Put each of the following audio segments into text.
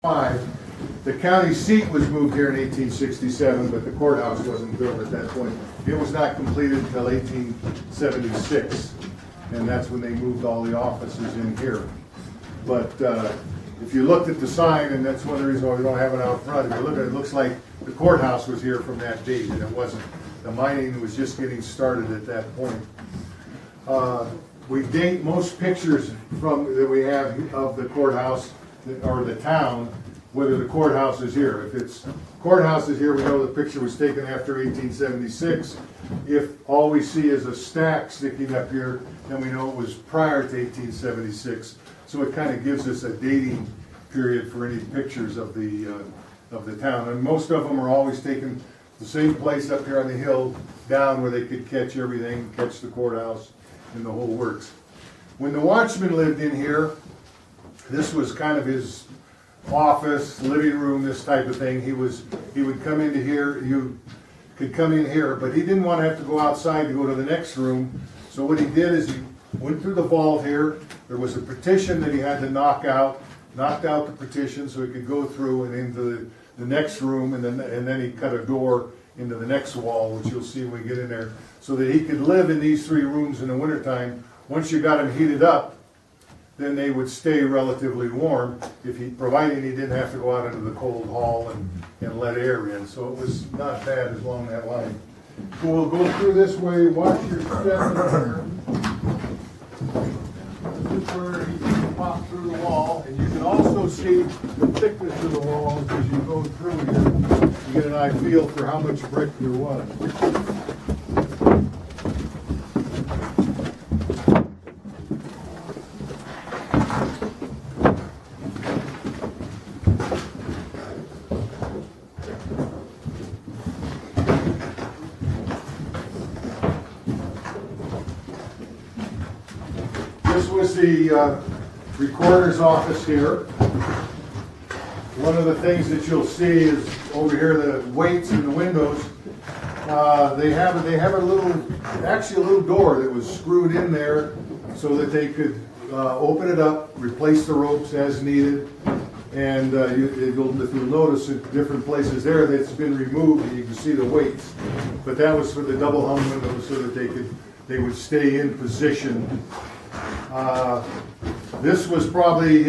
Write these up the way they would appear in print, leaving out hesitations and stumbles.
The county seat was moved here in 1867, but the courthouse wasn't built at that point. It was not completed until 1876, and that's when they moved all the offices in here. But if you looked at the sign, and that's one of the reasons why we don't have it out front, if you look at it, it looks like the courthouse was here from that date, and it wasn't. The mining was just getting started at that point. We date most pictures that we have of the courthouse or the town, whether the courthouse is here. If it's courthouse is here, we know the picture was taken after 1876. If all we see is a stack sticking up here, then we know it was prior to 1876. So it kind of gives us a dating period for any pictures of the town. And most of them are always taken the same place up here on the hill, down where they could catch everything, catch the courthouse and the whole works. When the watchman lived in here, this was kind of his office, living room, this type of thing. He would come into here, you could come in here, but he didn't want to have to go outside to go to the next room. So what he did is he went through the vault here. There was a partition that he had to knocked out the partition so he could go through and into the next room, and then he cut a door into the next wall, which you'll see when we get in there, so that he could live in these three rooms in the wintertime. Once you got them heated up, then they would stay relatively warm, providing he didn't have to go out into the cold hall and let air in. So it was not bad along that line. So we'll go through this way, watch your step here. This is where you can pop through the wall, and you can also see the thickness of the walls as you go through here. You get an idea for how much brick there was. This was the recorder's office here. One of the things that you'll see is over here the weights in the windows. They have a little door that was screwed in there so that they could open it up, replace the ropes as needed, and if you'll notice at different places there that's been removed, and you can see the weights. But that was for the double hung windows so that they would stay in position. This was probably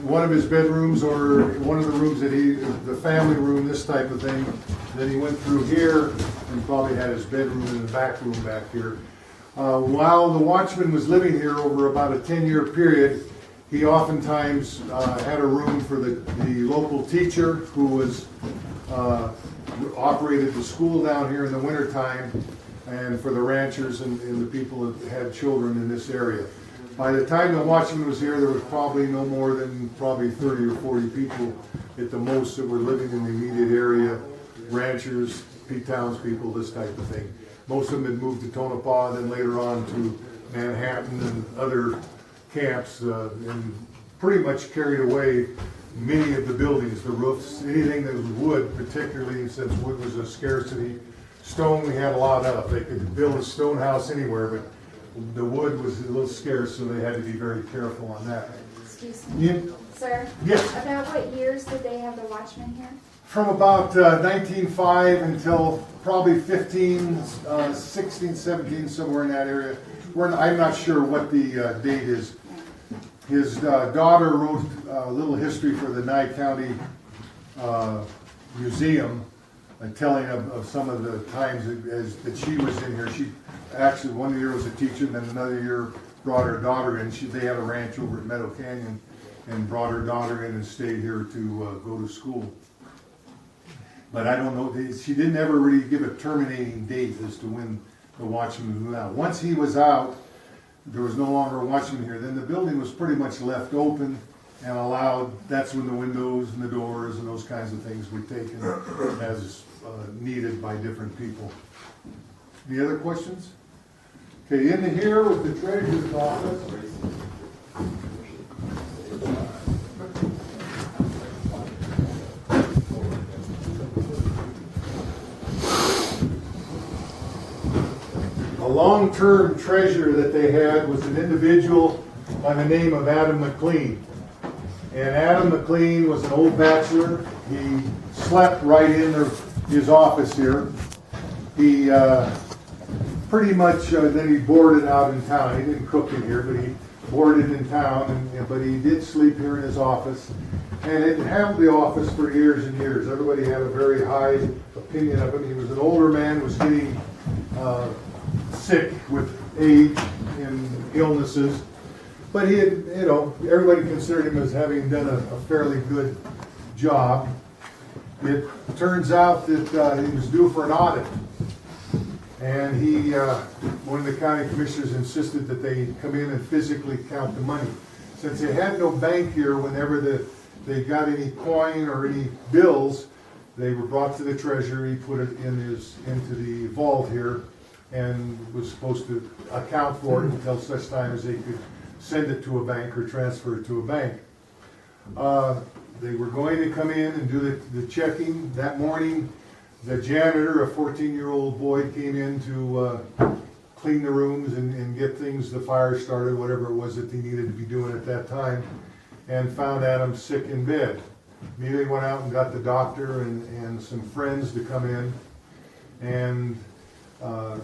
one of his bedrooms, or one of the rooms that the family room, this type of thing. Then he went through here and probably had his bedroom in the back room back here. While the watchman was living here over about a 10-year period, he oftentimes had a room for the local teacher who was operated the school down here in the wintertime, and for the ranchers and the people that had children in this area. By the time the watchman was here, there was probably no more than 30 or 40 people at the most that were living in the immediate area, ranchers, townspeople, this type of thing. Most of them had moved to Tonopah, then later on to Manhattan and other camps, and pretty much carried away many of the buildings, the roofs, anything that was wood, particularly since wood was a scarcity. Stone we had a lot of. They could build a stone house anywhere, but the wood was a little scarce, so they had to be very careful on that. Excuse me, sir? Yes. About what years did they have the watchman here? From about 1905 until probably 15, 16, 17, somewhere in that area. I'm not sure what the date is. His daughter wrote a little history for the Nye County Museum, telling of some of the times that she was in here. She actually, one year was a teacher, and then another year brought her daughter in. They had a ranch over at Meadow Canyon, and brought her daughter in and stayed here to go to school. But I don't know, she didn't ever really give a terminating date as to when the watchman was out. Once he was out, there was no longer a watchman here. Then the building was pretty much left open and allowed. That's when the windows and the doors and those kinds of things were taken as needed by different people. Any other questions? Okay, into here with the treasurer's office. A long-term treasurer that they had was an individual by the name of Adam McLean. And Adam McLean was an old bachelor. He slept right in his office here. He pretty much, then he boarded out in town. He didn't cook in here, but he boarded in town, but he did sleep here in his office. And it held the office for years and years. Everybody had a very high opinion of him. He was an older man, was getting sick with age and illnesses. But he had, everybody considered him as having done a fairly good job. It turns out that he was due for an audit. And one of the county commissioners insisted that they come in and physically count the money. Since they had no bank here, whenever they got any coin or any bills, they were brought to the treasury, put it into the vault here, and was supposed to account for it until such time as they could send it to a bank or transfer it to a bank. They were going to come in and do the checking. That morning, the janitor, a 14-year-old boy, came in to clean the rooms and get things, the fire started, whatever it was that they needed to be doing at that time, and found Adam sick in bed. Immediately went out and got the doctor and some friends to come in, and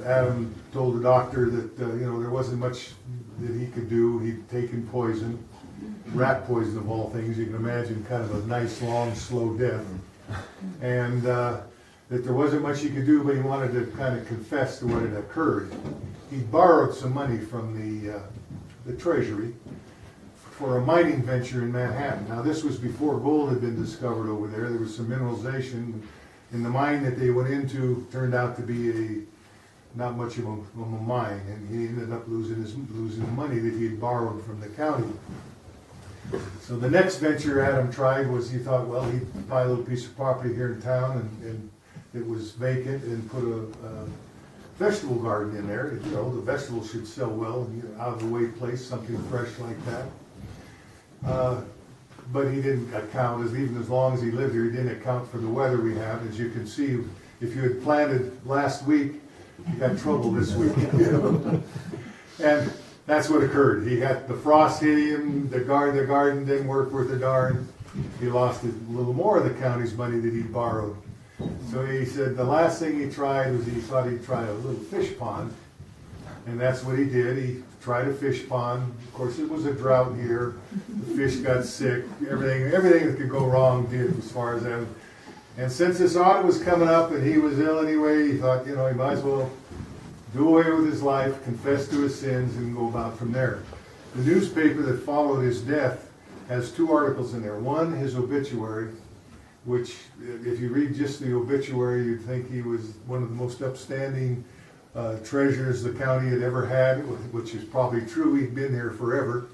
Adam told the doctor that there wasn't much that he could do. He'd taken poison, rat poison of all things. You can imagine kind of a nice, long, slow death. And that there wasn't much he could do, but he wanted to kind of confess to what had occurred. He borrowed some money from the treasury for a mining venture in Manhattan. Now this was before gold had been discovered over there. There was some mineralization, and the mine that they went into turned out to be not much of a mine, and he ended up losing the money that he had borrowed from the county. So the next venture Adam tried was, he thought, well, he'd buy a little piece of property here in town, and it was vacant, and put a vegetable garden in there. The vegetables should sell well, out of the way place, something fresh like that. But he didn't account, even as long as he lived here, he didn't account for the weather we have. As you can see, if you had planted last week, you got trouble this week. And that's what occurred. He got the frost hit him, the garden didn't work worth a darn. He lost a little more of the county's money that he borrowed. So he said the last thing he tried was, he thought he'd try a little fish pond. And that's what he did. He tried a fish pond. Of course, it was a drought here. The fish got sick. Everything that could go wrong did, as far as that. And since this audit was coming up and he was ill anyway, he thought, he might as well do away with his life, confess to his sins, and go about from there. The newspaper that followed his death has two articles in there. One, his obituary, which, if you read just the obituary, you'd think he was one of the most upstanding treasurers the county had ever had, which is probably true. He'd been here forever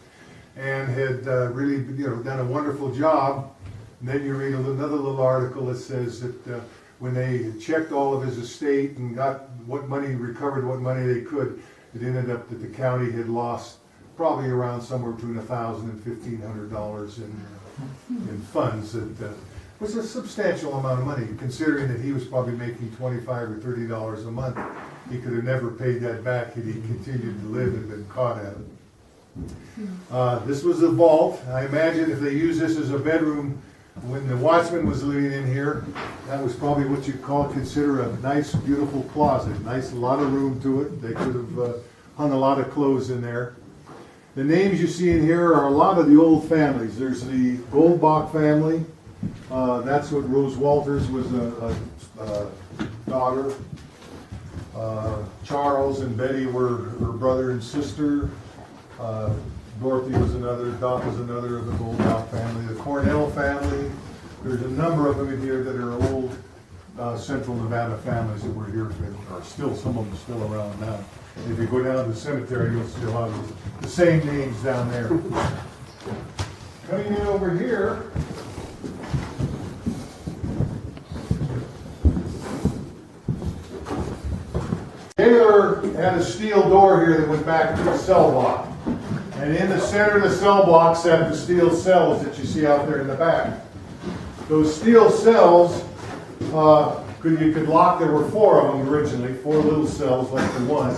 and had really done a wonderful job. And then you read another little article that says that when they checked all of his estate and got recovered what money they could, it ended up that the county had lost probably around somewhere between $1,000 and $1,500 in funds. That was a substantial amount of money, considering that he was probably making $25 or $30 a month. He could have never paid that back had he continued to live and been caught at it. This was a vault. I imagine if they used this as a bedroom when the watchman was living in here, that was probably what you'd consider a nice, beautiful closet. A lot of room to it. They could have hung a lot of clothes in there. The names you see in here are a lot of the old families. There's the Goldbach family. That's what Rose Walters was a daughter. Charles and Betty were her brother and sister. Dorothy was another, Dot was another of the Goldbach family. The Cornell family, there's a number of them in here that are old Central Nevada families that were here, or still, some of them still around now. If you go down to the cemetery, you'll see a lot of the same names down there. Coming in over here, Taylor had a steel door here that went back to the cell block. And in the center of the cell block sat the steel cells that you see out there in the back. Those steel cells, you could lock, there were 4 of them originally, 4 little cells like the one.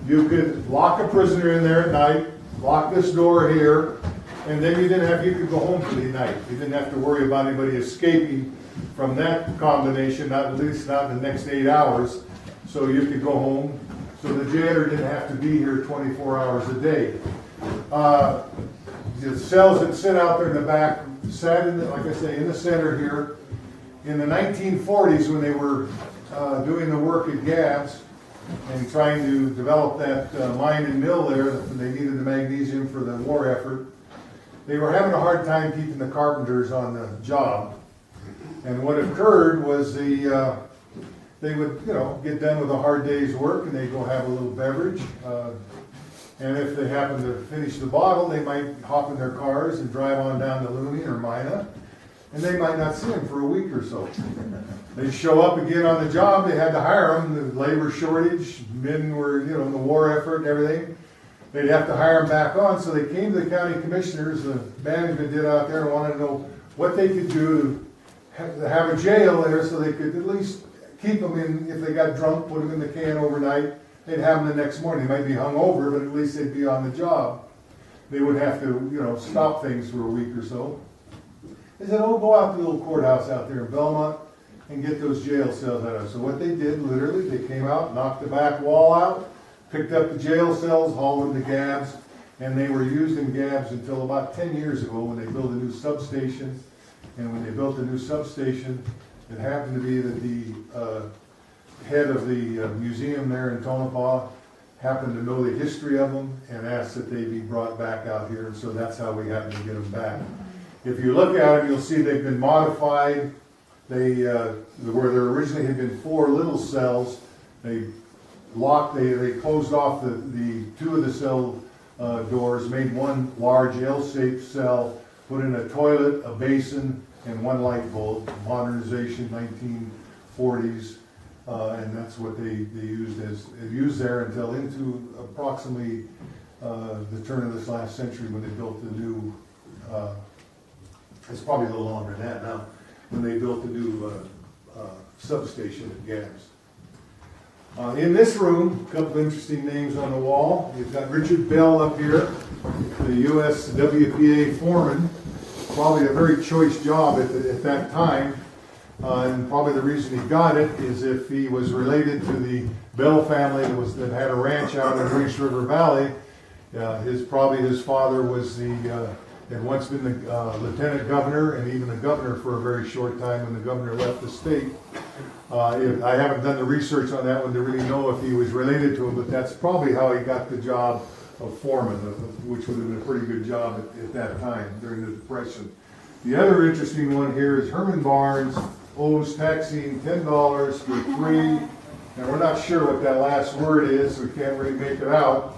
You could lock a prisoner in there at night, lock this door here, And then you could go home for the night. You didn't have to worry about anybody escaping from that combination, not at least not in the next 8 hours. So you could go home. So the jailer didn't have to be here 24 hours a day. The cells that sit out there in the back sat in the, like I say, in the center here. In the 1940s, when they were doing the work at Gabbs and trying to develop that mine and mill there, they needed the magnesium for the war effort. They were having a hard time keeping the carpenters on the job. And what occurred was they would, get done with a hard day's work and they'd go have a little beverage. And if they happened to finish the bottle, they might hop in their cars and drive on down to Looney or Mina. And they might not see them for a week or so. They'd show up again on the job, they had to hire them, the labor shortage, men were, in the war effort and everything. They'd have to hire them back on, so they came to the county commissioners, the management did out there and wanted to know what they could do to have a jail there so they could at least keep them in, if they got drunk, put them in the can overnight. They'd have them the next morning. They might be hungover, but at least they'd be on the job. They would have to, stop things for a week or so. They said, go out to the little courthouse out there in Belmont and get those jail cells out of it. So what they did, literally, they came out, knocked the back wall out, picked up the jail cells, hauled them to Gabbs, and they were used in Gabbs until about 10 years ago when they built a new substation. And when they built the new substation, it happened to be that the head of the museum there in Tonopah happened to know the history of them and asked that they be brought back out here, and so that's how we happened to get them back. If you look at them, you'll see they've been modified. They where there originally had been 4 little cells, they closed off the 2 of the cell doors, made one large L-shaped cell, put in a toilet, a basin, and 1 light bulb. Modernization, 1940s. And that's what they used there until into approximately the turn of this last century when they built the new, it's probably a little longer than that now, when they built the new substation at Gabbs. In this room, a couple of interesting names on the wall. You've got Richard Bell up here, the U.S. WPA foreman, probably a very choice job at that time. And probably the reason he got it is if he was related to the Bell family that had a ranch out in Reese River Valley. His father was had once been the lieutenant governor and even the governor for a very short time when the governor left the state. I haven't done the research on that one to really know if he was related to him, but that's probably how he got the job of foreman, which would have been a pretty good job at that time during the Depression. The other interesting one here is Herman Barnes owes Taxine $10 for 3, and we're not sure what that last word is, so we can't really make it out.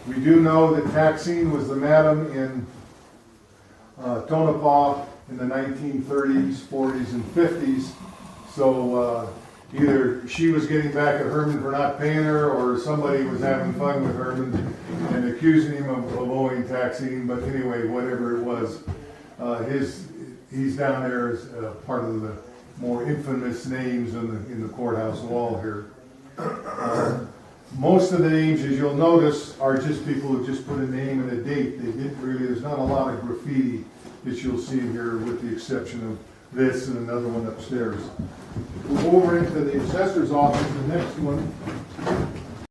We do know that Taxine was the madam in Tonopah in the 1930s, 40s, and 50s. So either she was getting back at Herman for not paying her, or somebody was having fun with Herman and accusing him of owing Taxine. But anyway, whatever it was, he's down there as part of the more infamous names in the courthouse wall here. Most of the names, as you'll notice, are just people who just put a name and a date. They didn't really, there's not a lot of graffiti that you'll see here with the exception of this and another one upstairs. We'll go over into the assessor's office, the next one.